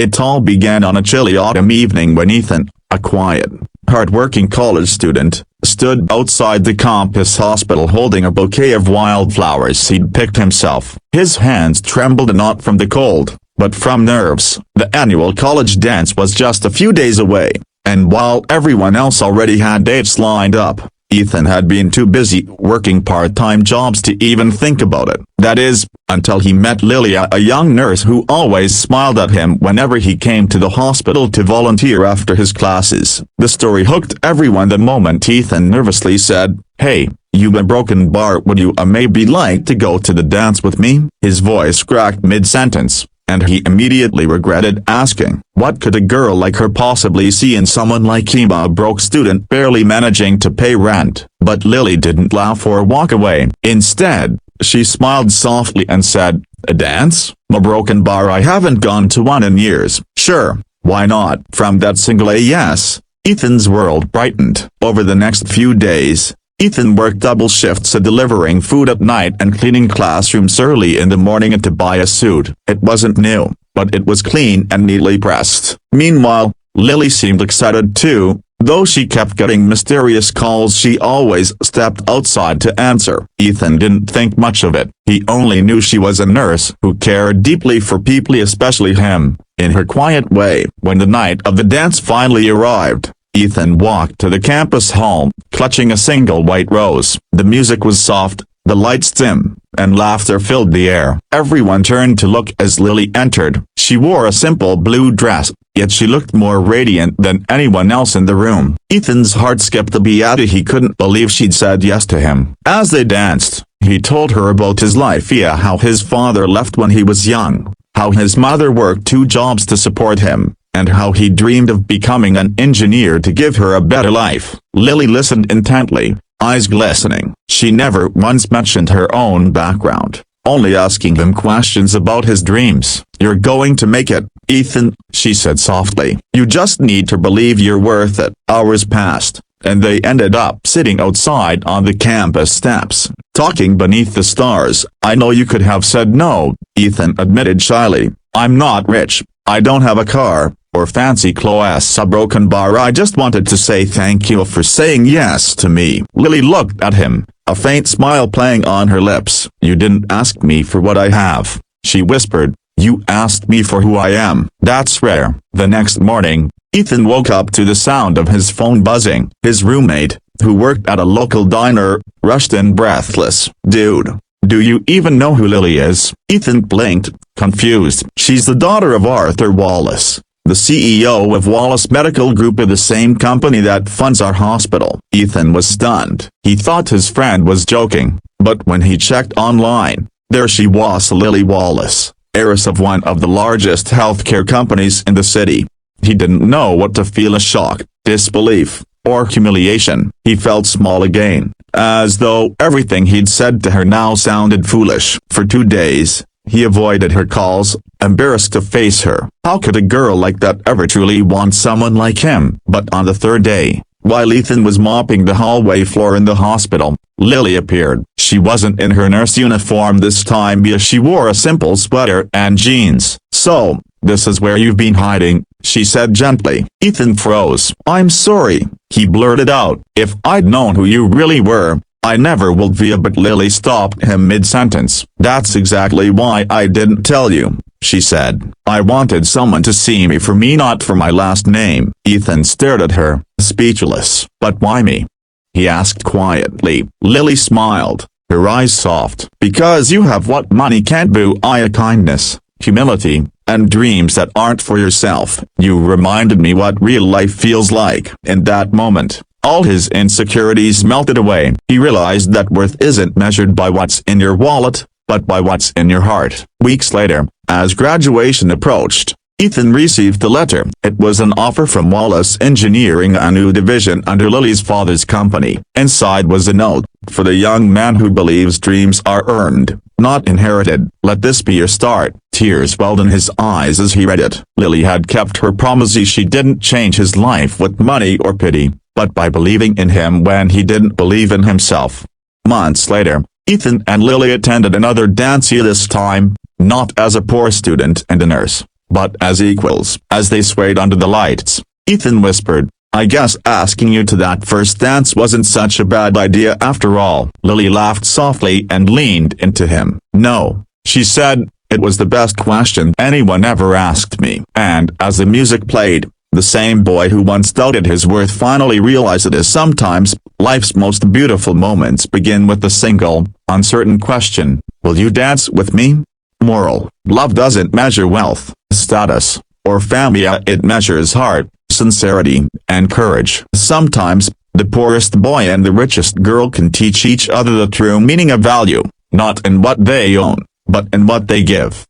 It all began on a chilly autumn evening when Ethan, a quiet, hard-working college student, stood outside the campus hospital holding a bouquet of wildflowers he'd picked himself. His hands trembled not from the cold, but from nerves. The annual college dance was just a few days away, and while everyone else already had dates lined up, Ethan had been too busy working part-time jobs to even think about it. That is, until he met Lilia, a young nurse who always smiled at him whenever he came to the hospital to volunteer after his classes. The story hooked everyone the moment Ethan nervously said, "Hey, you a broken bar, would you maybe like to go to the dance with me?" His voice cracked mid-sentence, and he immediately regretted asking. What could a girl like her possibly see in someone like him, a broke student barely managing to pay rent? But Lily didn't laugh or walk away. Instead, she smiled softly and said, "A dance? A broken bar? I haven't gone to one in years." "Sure, why not?" From that single yes, Ethan's world brightened. Over the next few days, Ethan worked double shifts, delivering food at night and cleaning classrooms early in the morning to buy a suit. It wasn't new, but it was clean and neatly pressed. Meanwhile, Lily seemed excited too. Though she kept getting mysterious calls she always stepped outside to answer. Ethan didn't think much of it. He only knew she was a nurse who cared deeply for people, especially him. In her quiet way, when the night of the dance finally arrived, Ethan walked to the campus hall, clutching a single white rose. The music was soft, the lights dim, and laughter filled the air. Everyone turned to look as Lily entered. She wore a simple blue dress, yet she looked more radiant than anyone else in the room. Ethan's heart skipped a beat. He couldn't believe she'd said yes to him. As they danced, he told her about his life, how his father left when he was young, how his mother worked 2 jobs to support him, and how he dreamed of becoming an engineer to give her a better life. Lily listened intently, eyes glistening. She never once mentioned her own background, only asking him questions about his dreams. "You're going to make it, Ethan," she said softly. "You just need to believe you're worth it." Hours passed, and they ended up sitting outside on the campus steps, talking beneath the stars. "I know you could have said no," Ethan admitted shyly. "I'm not rich, I don't have a car, or fancy clothes, a broken bar. I just wanted to say thank you for saying yes to me." Lily looked at him, a faint smile playing on her lips. "You didn't ask me for what I have," she whispered. "You asked me for who I am." That's rare. The next morning, Ethan woke up to the sound of his phone buzzing. His roommate, who worked at a local diner, rushed in breathless. "Dude, do you even know who Lily is?" Ethan blinked, confused. "She's the daughter of Arthur Wallace, the CEO of Wallace Medical Group, of the same company that funds our hospital." Ethan was stunned. He thought his friend was joking, but when he checked online, there she was, Lily Wallace, heiress of one of the largest healthcare companies in the city. He didn't know what to feel, a shock, disbelief, or humiliation. He felt small again, as though everything he'd said to her now sounded foolish. For 2 days, he avoided her calls, embarrassed to face her. How could a girl like that ever truly want someone like him? But on the 3rd day, while Ethan was mopping the hallway floor in the hospital, Lily appeared. She wasn't in her nurse uniform this time, she wore a simple sweater and jeans. "So, this is where you've been hiding," she said gently. Ethan froze. "I'm sorry," he blurted out. "If I'd known who you really were, I never would via." But Lily stopped him mid-sentence. "That's exactly why I didn't tell you," she said. "I wanted someone to see me for me, not for my last name." Ethan stared at her, speechless. "But why me?" he asked quietly. Lily smiled, her eyes soft. "Because you have what money can't buy, kindness, humility, and dreams that aren't for yourself." "You reminded me what real life feels like." In that moment, all his insecurities melted away. He realized that worth isn't measured by what's in your wallet, but by what's in your heart. Weeks later, as graduation approached, Ethan received a letter. It was an offer from Wallace Engineering, a new division under Lily's father's company. Inside was a note: "For the young man who believes dreams are earned, not inherited, let this be your start." Tears welled in his eyes as he read it. Lily had kept her promise. She didn't change his life with money or pity, but by believing in him when he didn't believe in himself. Months later, Ethan and Lily attended another dance, this time, not as a poor student and a nurse, but as equals. As they swayed under the lights, Ethan whispered, "I guess asking you to that first dance wasn't such a bad idea after all." Lily laughed softly and leaned into him. "No," she said, "it was the best question anyone ever asked me." And as the music played, the same boy who once doubted his worth finally realized that sometimes life's most beautiful moments begin with the single, uncertain question, "Will you dance with me?" Moral: love doesn't measure wealth, status, or family. It measures heart, sincerity, and courage. Sometimes, the poorest boy and the richest girl can teach each other the true meaning of value, not in what they own, but in what they give.